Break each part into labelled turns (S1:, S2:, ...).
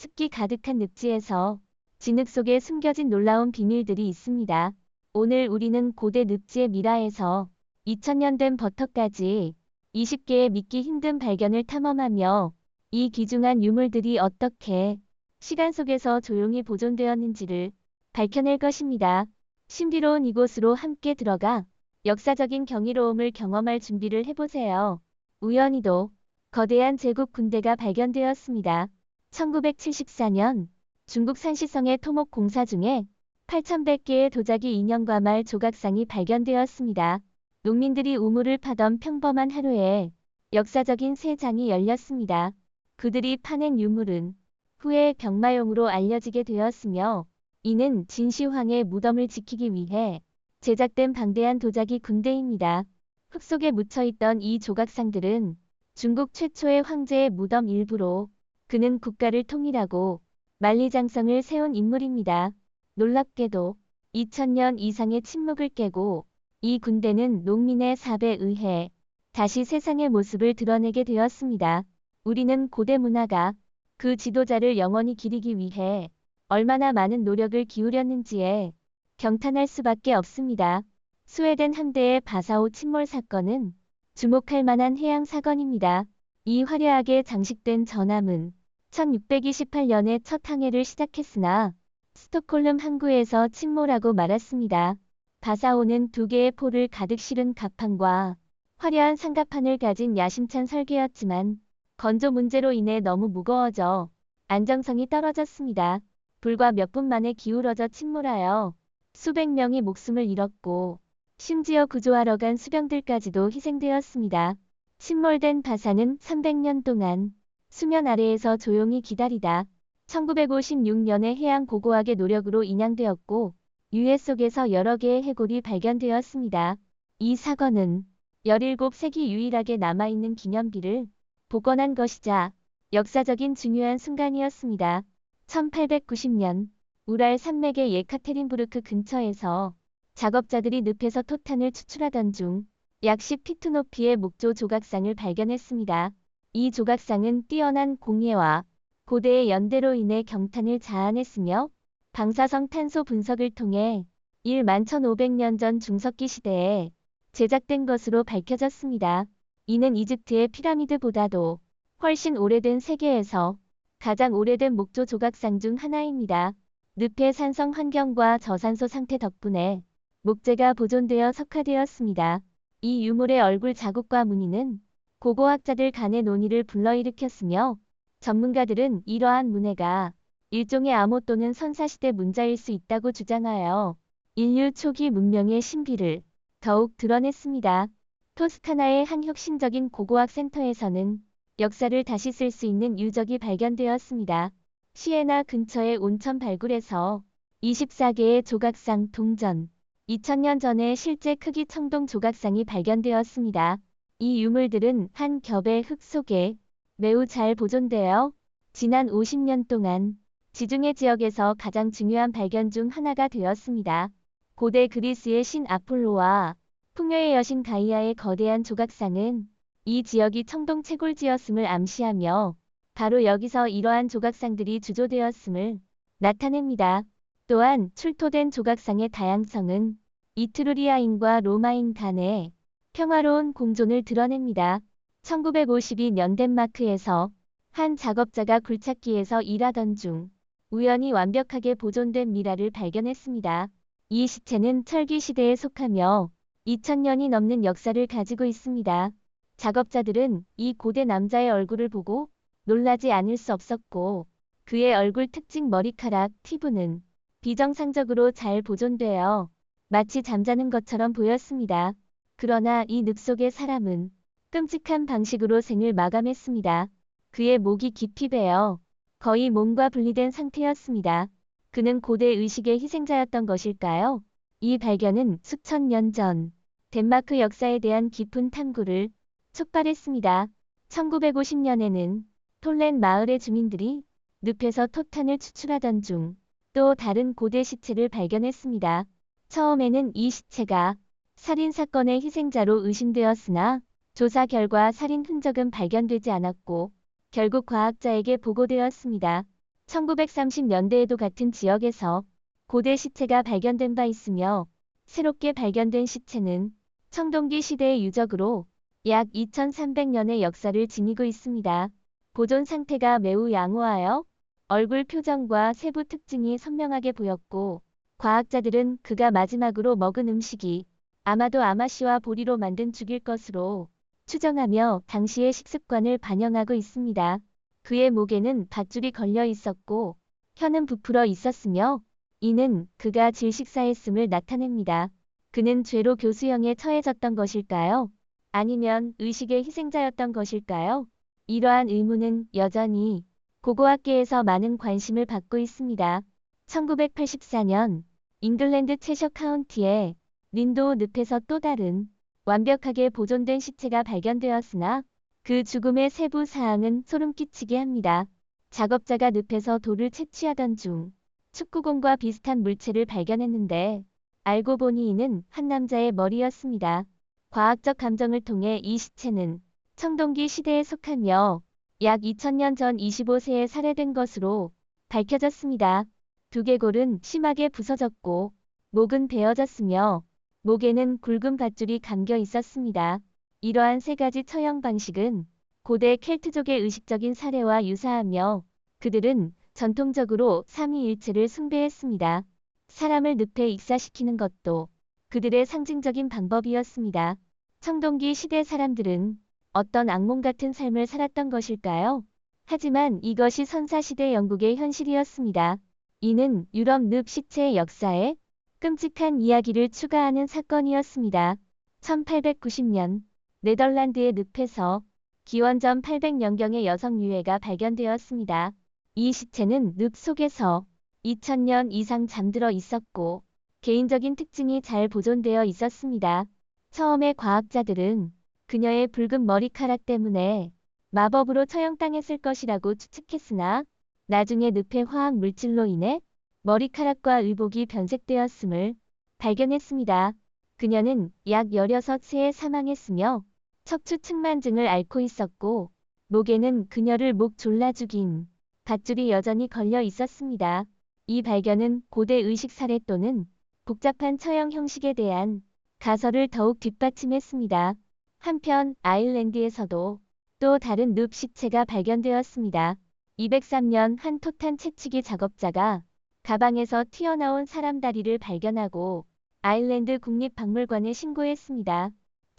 S1: 습기 가득한 늪지에서 진흙 속에 숨겨진 놀라운 비밀들이 있습니다. 오늘 우리는 고대 늪지의 미라에서 2000년 된 버터까지 20개의 믿기 힘든 발견을 탐험하며 이 귀중한 유물들이 어떻게 시간 속에서 조용히 보존되었는지를 밝혀낼 것입니다. 신비로운 이곳으로 함께 들어가 역사적인 경이로움을 경험할 준비를 해보세요. 우연히도 거대한 제국 군대가 발견되었습니다. 1974년 중국 산시성의 토목 공사 중에 8,100개의 도자기 인형과 말 조각상이 발견되었습니다. 농민들이 우물을 파던 평범한 하루에 역사적인 세 장이 열렸습니다. 그들이 파낸 유물은 후에 병마용으로 알려지게 되었으며 이는 진시황의 무덤을 지키기 위해 제작된 방대한 도자기 군대입니다. 흙 속에 묻혀있던 이 조각상들은 중국 최초의 황제의 무덤 일부로 그는 국가를 통일하고 만리장성을 세운 인물입니다. 놀랍게도 2000년 이상의 침묵을 깨고 이 군대는 농민의 사배에 의해 다시 세상의 모습을 드러내게 되었습니다. 우리는 고대 문화가 그 지도자를 영원히 기리기 위해 얼마나 많은 노력을 기울였는지에 경탄할 수밖에 없습니다. 스웨덴 함대의 바사오 침몰 사건은 주목할 만한 해양 사건입니다. 이 화려하게 장식된 전함은 1628년에 첫 항해를 시작했으나 스톡홀름 항구에서 침몰하고 말았습니다. 바사오는 2개의 포를 가득 실은 갑판과 화려한 상갑판을 가진 야심찬 설계였지만 건조 문제로 인해 너무 무거워져 안정성이 떨어졌습니다. 불과 몇 분 만에 기울어져 침몰하여 수백 명이 목숨을 잃었고 심지어 구조하러 간 수병들까지도 희생되었습니다. 침몰된 바사는 300년 동안 수면 아래에서 조용히 기다리다 1956년에 해양 고고학의 노력으로 인양되었고 유해 속에서 여러 개의 해골이 발견되었습니다. 이 사건은 17세기 유일하게 남아있는 기념비를 복원한 것이자 역사적인 중요한 순간이었습니다. 1890년 우랄 산맥의 예카테린부르크 근처에서 작업자들이 늪에서 토탄을 추출하던 중 약 10피트 높이의 목조 조각상을 발견했습니다. 이 조각상은 뛰어난 공예와 고대의 연대로 인해 경탄을 자아냈으며 방사성 탄소 분석을 통해 11,500년 전 중석기 시대에 제작된 것으로 밝혀졌습니다. 이는 이집트의 피라미드보다도 훨씬 오래된 세계에서 가장 오래된 목조 조각상 중 하나입니다. 늪의 산성 환경과 저산소 상태 덕분에 목재가 보존되어 석화되었습니다. 이 유물의 얼굴 자국과 무늬는 고고학자들 간의 논의를 불러일으켰으며 전문가들은 이러한 문해가 일종의 암호 또는 선사시대 문자일 수 있다고 주장하여 인류 초기 문명의 신비를 더욱 드러냈습니다. 토스카나의 한 혁신적인 고고학 센터에서는 역사를 다시 쓸 수 있는 유적이 발견되었습니다. 시에나 근처의 온천 발굴에서 24개의 조각상 동전, 2000년 전의 실제 크기 청동 조각상이 발견되었습니다. 이 유물들은 한 겹의 흙 속에 매우 잘 보존되어 지난 50년 동안 지중해 지역에서 가장 중요한 발견 중 하나가 되었습니다. 고대 그리스의 신 아폴로와 풍요의 여신 가이아의 거대한 조각상은 이 지역이 청동 채굴지였음을 암시하며 바로 여기서 이러한 조각상들이 주조되었음을 나타냅니다. 또한 출토된 조각상의 다양성은 이트루리아인과 로마인 간의 평화로운 공존을 드러냅니다. 1952년 덴마크에서 한 작업자가 굴착기에서 일하던 중 우연히 완벽하게 보존된 미라를 발견했습니다. 이 시체는 철기 시대에 속하며 2000년이 넘는 역사를 가지고 있습니다. 작업자들은 이 고대 남자의 얼굴을 보고 놀라지 않을 수 없었고 그의 얼굴 특징 머리카락, 피부는 비정상적으로 잘 보존되어 마치 잠자는 것처럼 보였습니다. 그러나 이 늪 속의 사람은 끔찍한 방식으로 생을 마감했습니다. 그의 목이 깊이 베어 거의 몸과 분리된 상태였습니다. 그는 고대 의식의 희생자였던 것일까요? 이 발견은 수천 년 전 덴마크 역사에 대한 깊은 탐구를 촉발했습니다. 1950년에는 톨렌 마을의 주민들이 늪에서 토탄을 추출하던 중 또 다른 고대 시체를 발견했습니다. 처음에는 이 시체가 살인사건의 희생자로 의심되었으나 조사 결과 살인 흔적은 발견되지 않았고 결국 과학자에게 보고되었습니다. 1930년대에도 같은 지역에서 고대 시체가 발견된 바 있으며 새롭게 발견된 시체는 청동기 시대의 유적으로 약 2300년의 역사를 지니고 있습니다. 보존 상태가 매우 양호하여 얼굴 표정과 세부 특징이 선명하게 보였고 과학자들은 그가 마지막으로 먹은 음식이 아마도 아마씨와 보리로 만든 죽일 것으로 추정하며 당시의 식습관을 반영하고 있습니다. 그의 목에는 밧줄이 걸려 있었고 혀는 부풀어 있었으며 이는 그가 질식사했음을 나타냅니다. 그는 죄로 교수형에 처해졌던 것일까요? 아니면 의식의 희생자였던 것일까요? 이러한 의문은 여전히 고고학계에서 많은 관심을 받고 있습니다. 1984년 잉글랜드 채셔 카운티의 린도우 늪에서 또 다른 완벽하게 보존된 시체가 발견되었으나 그 죽음의 세부 사항은 소름 끼치게 합니다. 작업자가 늪에서 돌을 채취하던 중 축구공과 비슷한 물체를 발견했는데 알고 보니 이는 한 남자의 머리였습니다. 과학적 감정을 통해 이 시체는 청동기 시대에 속하며 약 2000년 전 25세에 살해된 것으로 밝혀졌습니다. 두개골은 심하게 부서졌고 목은 베어졌으며 목에는 굵은 밧줄이 감겨 있었습니다. 이러한 세 가지 처형 방식은 고대 켈트족의 의식적인 사례와 유사하며 그들은 전통적으로 삼위일체를 숭배했습니다. 사람을 늪에 익사시키는 것도 그들의 상징적인 방법이었습니다. 청동기 시대 사람들은 어떤 악몽 같은 삶을 살았던 것일까요? 하지만 이것이 선사시대 영국의 현실이었습니다. 이는 유럽 늪 시체의 역사에 끔찍한 이야기를 추가하는 사건이었습니다. 1890년 네덜란드의 늪에서 기원전 800년경의 여성 유해가 발견되었습니다. 이 시체는 늪 속에서 2000년 이상 잠들어 있었고 개인적인 특징이 잘 보존되어 있었습니다. 처음에 과학자들은 그녀의 붉은 머리카락 때문에 마법으로 처형당했을 것이라고 추측했으나 나중에 늪의 화학 물질로 인해 머리카락과 의복이 변색되었음을 발견했습니다. 그녀는 약 16세에 사망했으며 척추 측만증을 앓고 있었고 목에는 그녀를 목 졸라 죽인 밧줄이 여전히 걸려 있었습니다. 이 발견은 고대 의식 살해 또는 복잡한 처형 형식에 대한 가설을 더욱 뒷받침했습니다. 한편 아일랜드에서도 또 다른 늪 시체가 발견되었습니다. 203년 한 토탄 채취기 작업자가 가방에서 튀어나온 사람 다리를 발견하고 아일랜드 국립박물관에 신고했습니다.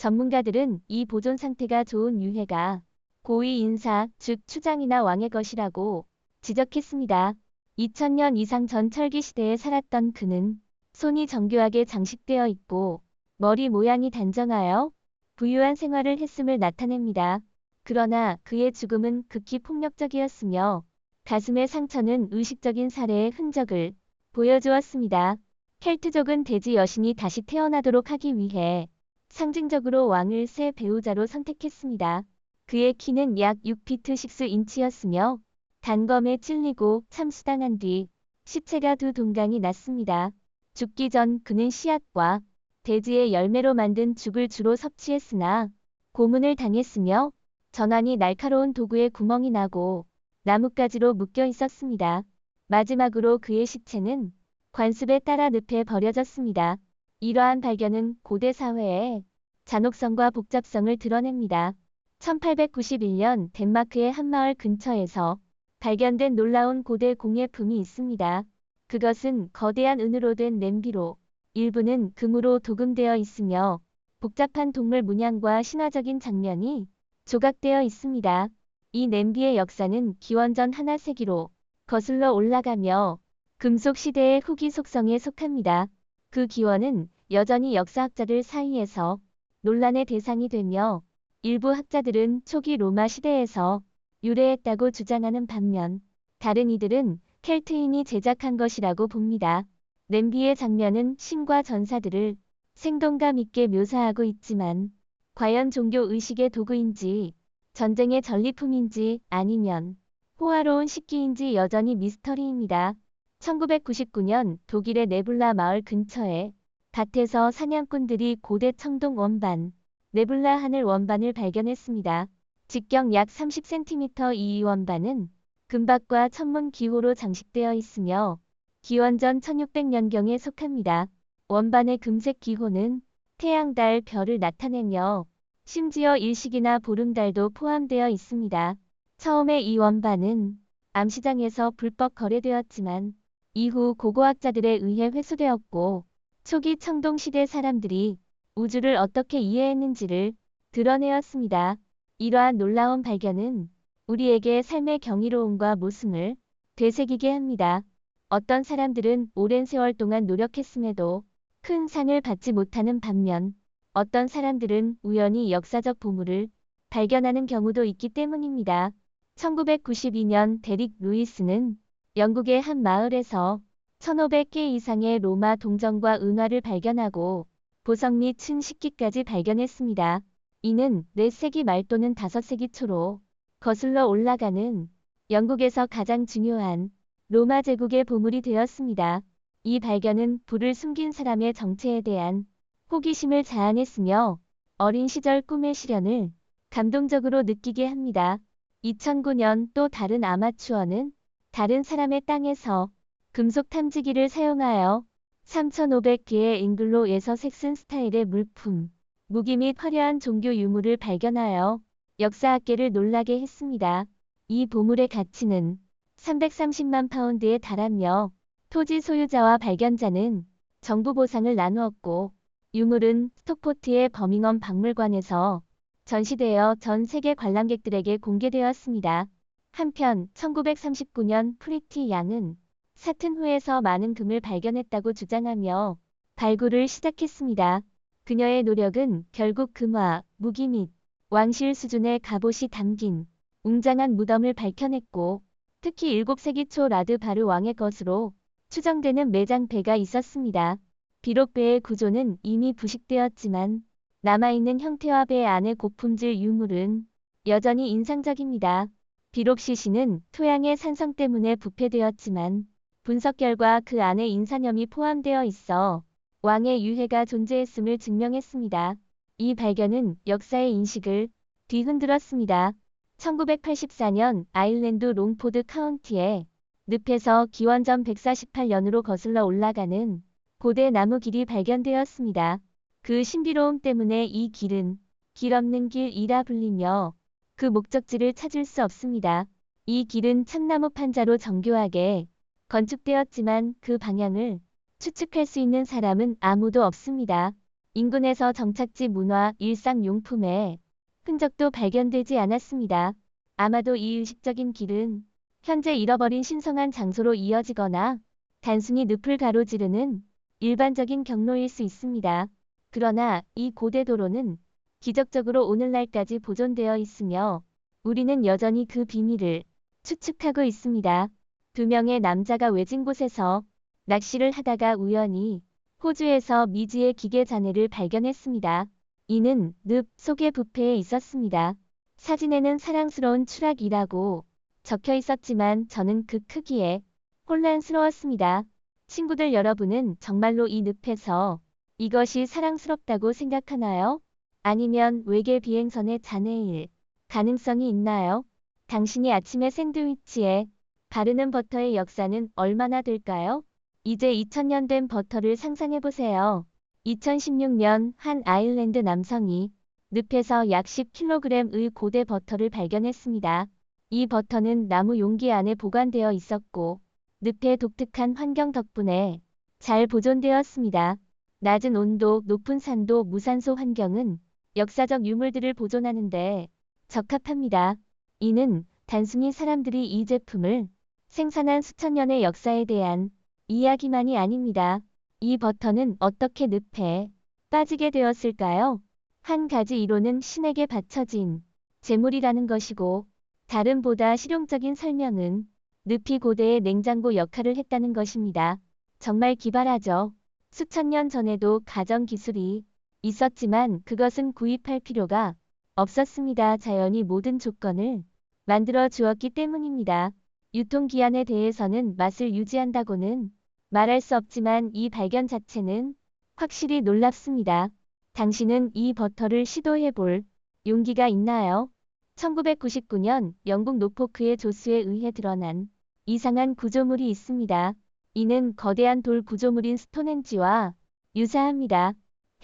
S1: 전문가들은 이 보존 상태가 좋은 유해가 고위 인사, 즉 추장이나 왕의 것이라고 지적했습니다. 2000년 이상 전 철기 시대에 살았던 그는 손이 정교하게 장식되어 있고 머리 모양이 단정하여 부유한 생활을 했음을 나타냅니다. 그러나 그의 죽음은 극히 폭력적이었으며 가슴의 상처는 의식적인 살해의 흔적을 보여주었습니다. 켈트족은 대지 여신이 다시 태어나도록 하기 위해 상징적으로 왕을 새 배우자로 선택했습니다. 그의 키는 약 6피트 6인치였으며 단검에 찔리고 참수당한 뒤 시체가 두 동강이 났습니다. 죽기 전 그는 씨앗과 대지의 열매로 만든 죽을 주로 섭취했으나 고문을 당했으며 전환이 날카로운 도구에 구멍이 나고 나뭇가지로 묶여 있었습니다. 마지막으로 그의 시체는 관습에 따라 늪에 버려졌습니다. 이러한 발견은 고대 사회의 잔혹성과 복잡성을 드러냅니다. 1891년 덴마크의 한 마을 근처에서 발견된 놀라운 고대 공예품이 있습니다. 그것은 거대한 은으로 된 냄비로 일부는 금으로 도금되어 있으며 복잡한 동물 문양과 신화적인 장면이 조각되어 있습니다. 이 냄비의 역사는 기원전 하나 세기로 거슬러 올라가며 금속 시대의 후기 속성에 속합니다. 그 기원은 여전히 역사학자들 사이에서 논란의 대상이 되며 일부 학자들은 초기 로마 시대에서 유래했다고 주장하는 반면 다른 이들은 켈트인이 제작한 것이라고 봅니다. 냄비의 장면은 신과 전사들을 생동감 있게 묘사하고 있지만 과연 종교 의식의 도구인지 전쟁의 전리품인지 아니면 호화로운 식기인지 여전히 미스터리입니다. 1999년 독일의 네불라 마을 근처에 밭에서 사냥꾼들이 고대 청동 원반, 네불라 하늘 원반을 발견했습니다. 직경 약 30cm 이 원반은 금박과 천문 기호로 장식되어 있으며 기원전 1600년경에 속합니다. 원반의 금색 기호는 태양, 달, 별을 나타내며 심지어 일식이나 보름달도 포함되어 있습니다. 처음에 이 원반은 암시장에서 불법 거래되었지만 이후 고고학자들에 의해 회수되었고 초기 청동시대 사람들이 우주를 어떻게 이해했는지를 드러내었습니다. 이러한 놀라운 발견은 우리에게 삶의 경이로움과 모순을 되새기게 합니다. 어떤 사람들은 오랜 세월 동안 노력했음에도 큰 상을 받지 못하는 반면 어떤 사람들은 우연히 역사적 보물을 발견하는 경우도 있기 때문입니다. 1992년 데릭 루이스는 영국의 한 마을에서 1500개 이상의 로마 동전과 은화를 발견하고 보석 및 층식기까지 발견했습니다. 이는 4세기 말 또는 5세기 초로 거슬러 올라가는 영국에서 가장 중요한 로마 제국의 보물이 되었습니다. 이 발견은 불을 숨긴 사람의 정체에 대한 호기심을 자아냈으며 어린 시절 꿈의 실현을 감동적으로 느끼게 합니다. 2009년 또 다른 아마추어는 다른 사람의 땅에서 금속 탐지기를 사용하여 3,500개의 잉글로에서 색슨 스타일의 물품, 무기 및 화려한 종교 유물을 발견하여 역사학계를 놀라게 했습니다. 이 보물의 가치는 330만 파운드에 달하며 토지 소유자와 발견자는 정부 보상을 나누었고 유물은 스톡포트의 버밍엄 박물관에서 전시되어 전 세계 관람객들에게 공개되었습니다. 한편 1939년 프리티 양은 사튼후에서 많은 금을 발견했다고 주장하며 발굴을 시작했습니다. 그녀의 노력은 결국 금화, 무기 및 왕실 수준의 갑옷이 담긴 웅장한 무덤을 밝혀냈고 특히 7세기 초 라드 바르 왕의 것으로 추정되는 매장배가 있었습니다. 비록 배의 구조는 이미 부식되었지만 남아있는 형태와 배 안의 고품질 유물은 여전히 인상적입니다. 비록 시신은 토양의 산성 때문에 부패되었지만 분석 결과 그 안에 인산염이 포함되어 있어 왕의 유해가 존재했음을 증명했습니다. 이 발견은 역사의 인식을 뒤흔들었습니다. 1984년 아일랜드 롱포드 카운티의 늪에서 기원전 148년으로 거슬러 올라가는 고대 나무 길이 발견되었습니다. 그 신비로움 때문에 이 길은 길 없는 길이라 불리며 그 목적지를 찾을 수 없습니다. 이 길은 참나무 판자로 정교하게 건축되었지만 그 방향을 추측할 수 있는 사람은 아무도 없습니다. 인근에서 정착지 문화, 일상용품의 흔적도 발견되지 않았습니다. 아마도 이 의식적인 길은 현재 잃어버린 신성한 장소로 이어지거나 단순히 늪을 가로지르는 일반적인 경로일 수 있습니다. 그러나 이 고대 도로는 기적적으로 오늘날까지 보존되어 있으며 우리는 여전히 그 비밀을 추측하고 있습니다. 2명의 남자가 외진 곳에서 낚시를 하다가 우연히 호주에서 미지의 기계 잔해를 발견했습니다. 이는 늪 속의 부패에 있었습니다. 사진에는 사랑스러운 추락이라고 적혀 있었지만 저는 그 크기에 혼란스러웠습니다. 친구들 여러분은 정말로 이 늪에서 이것이 사랑스럽다고 생각하나요? 아니면 외계 비행선의 잔해일 가능성이 있나요? 당신이 아침에 샌드위치에 바르는 버터의 역사는 얼마나 될까요? 이제 2000년 된 버터를 상상해보세요. 2016년 한 아일랜드 남성이 늪에서 약 10kg의 고대 버터를 발견했습니다. 이 버터는 나무 용기 안에 보관되어 있었고 늪의 독특한 환경 덕분에 잘 보존되었습니다. 낮은 온도, 높은 산도, 무산소 환경은 역사적 유물들을 보존하는데 적합합니다. 이는 단순히 사람들이 이 제품을 생산한 수천 년의 역사에 대한 이야기만이 아닙니다. 이 버터는 어떻게 늪에 빠지게 되었을까요? 한 가지 이론은 신에게 바쳐진 재물이라는 것이고 다른 보다 실용적인 설명은 늪이 고대의 냉장고 역할을 했다는 것입니다. 정말 기발하죠. 수천 년 전에도 가전 기술이 있었지만 그것은 구입할 필요가 없었습니다. 자연이 모든 조건을 만들어 주었기 때문입니다. 유통기한에 대해서는 맛을 유지한다고는 말할 수 없지만 이 발견 자체는 확실히 놀랍습니다. 당신은 이 버터를 시도해 볼 용기가 있나요? 1999년 영국 노포크의 조수에 의해 드러난 이상한 구조물이 있습니다. 이는 거대한 돌 구조물인 스톤헨지와 유사합니다.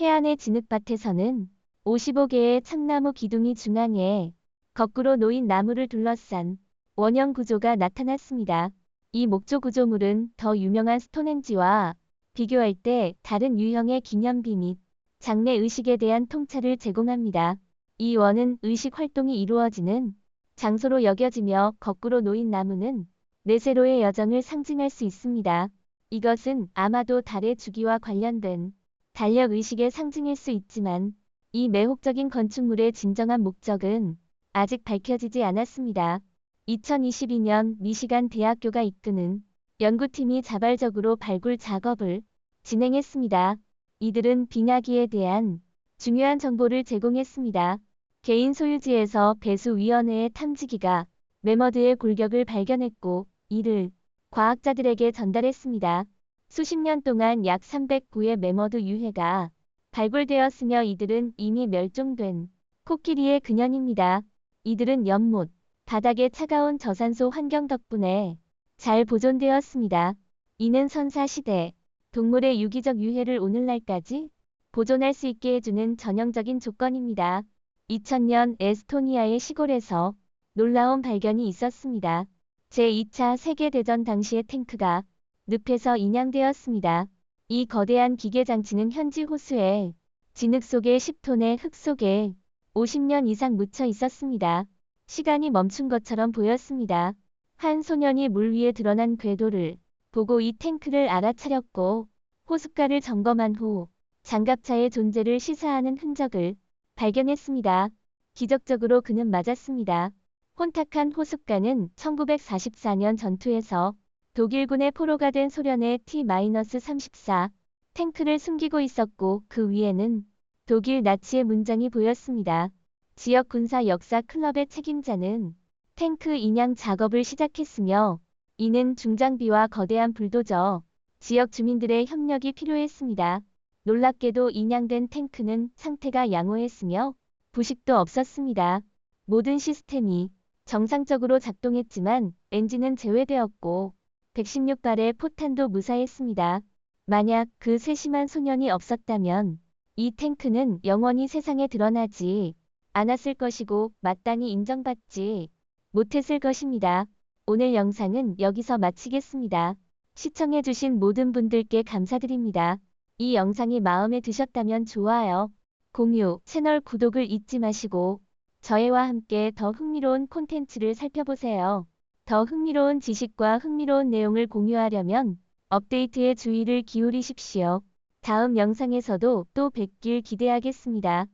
S1: 해안의 진흙밭에서는 55개의 참나무 기둥이 중앙에 거꾸로 놓인 나무를 둘러싼 원형 구조가 나타났습니다. 이 목조 구조물은 더 유명한 스톤헨지와 비교할 때 다른 유형의 기념비 및 장래 의식에 대한 통찰을 제공합니다. 이 원은 의식 활동이 이루어지는 장소로 여겨지며 거꾸로 놓인 나무는 네세로의 여정을 상징할 수 있습니다. 이것은 아마도 달의 주기와 관련된 달력 의식의 상징일 수 있지만 이 매혹적인 건축물의 진정한 목적은 아직 밝혀지지 않았습니다. 2022년 미시간 대학교가 이끄는 연구팀이 자발적으로 발굴 작업을 진행했습니다. 이들은 빙하기에 대한 중요한 정보를 제공했습니다. 개인 소유지에서 배수위원회의 탐지기가 매머드의 골격을 발견했고 이를 과학자들에게 전달했습니다. 수십 년 동안 약 309의 매머드 유해가 발굴되었으며 이들은 이미 멸종된 코끼리의 근현입니다. 이들은 연못, 바닥의 차가운 저산소 환경 덕분에 잘 보존되었습니다. 이는 선사시대 동물의 유기적 유해를 오늘날까지 보존할 수 있게 해주는 전형적인 조건입니다. 2000년 에스토니아의 시골에서 놀라운 발견이 있었습니다. 제2차 세계대전 당시의 탱크가 늪에서 인양되었습니다. 이 거대한 기계장치는 현지 호수에 진흙 속의 10톤의 흙 속에 50년 이상 묻혀 있었습니다. 시간이 멈춘 것처럼 보였습니다. 한 소년이 물 위에 드러난 궤도를 보고 이 탱크를 알아차렸고 호숫가를 점검한 후 장갑차의 존재를 시사하는 흔적을 발견했습니다. 기적적으로 그는 맞았습니다. 혼탁한 호숫가는 1944년 전투에서 독일군의 포로가 된 소련의 T-34 탱크를 숨기고 있었고 그 위에는 독일 나치의 문장이 보였습니다. 지역 군사 역사 클럽의 책임자는 탱크 인양 작업을 시작했으며 이는 중장비와 거대한 불도저, 지역 주민들의 협력이 필요했습니다. 놀랍게도 인양된 탱크는 상태가 양호했으며 부식도 없었습니다. 모든 시스템이 정상적으로 작동했지만 엔진은 제외되었고 116발의 포탄도 무사했습니다. 만약 그 세심한 소년이 없었다면 이 탱크는 영원히 세상에 드러나지 않았을 것이고 마땅히 인정받지 못했을 것입니다. 오늘 영상은 여기서 마치겠습니다. 시청해주신 모든 분들께 감사드립니다. 이 영상이 마음에 드셨다면 좋아요, 공유, 채널 구독을 잊지 마시고 저희와 함께 더 흥미로운 콘텐츠를 살펴보세요. 더 흥미로운 지식과 흥미로운 내용을 공유하려면 업데이트에 주의를 기울이십시오. 다음 영상에서도 또 뵙길 기대하겠습니다.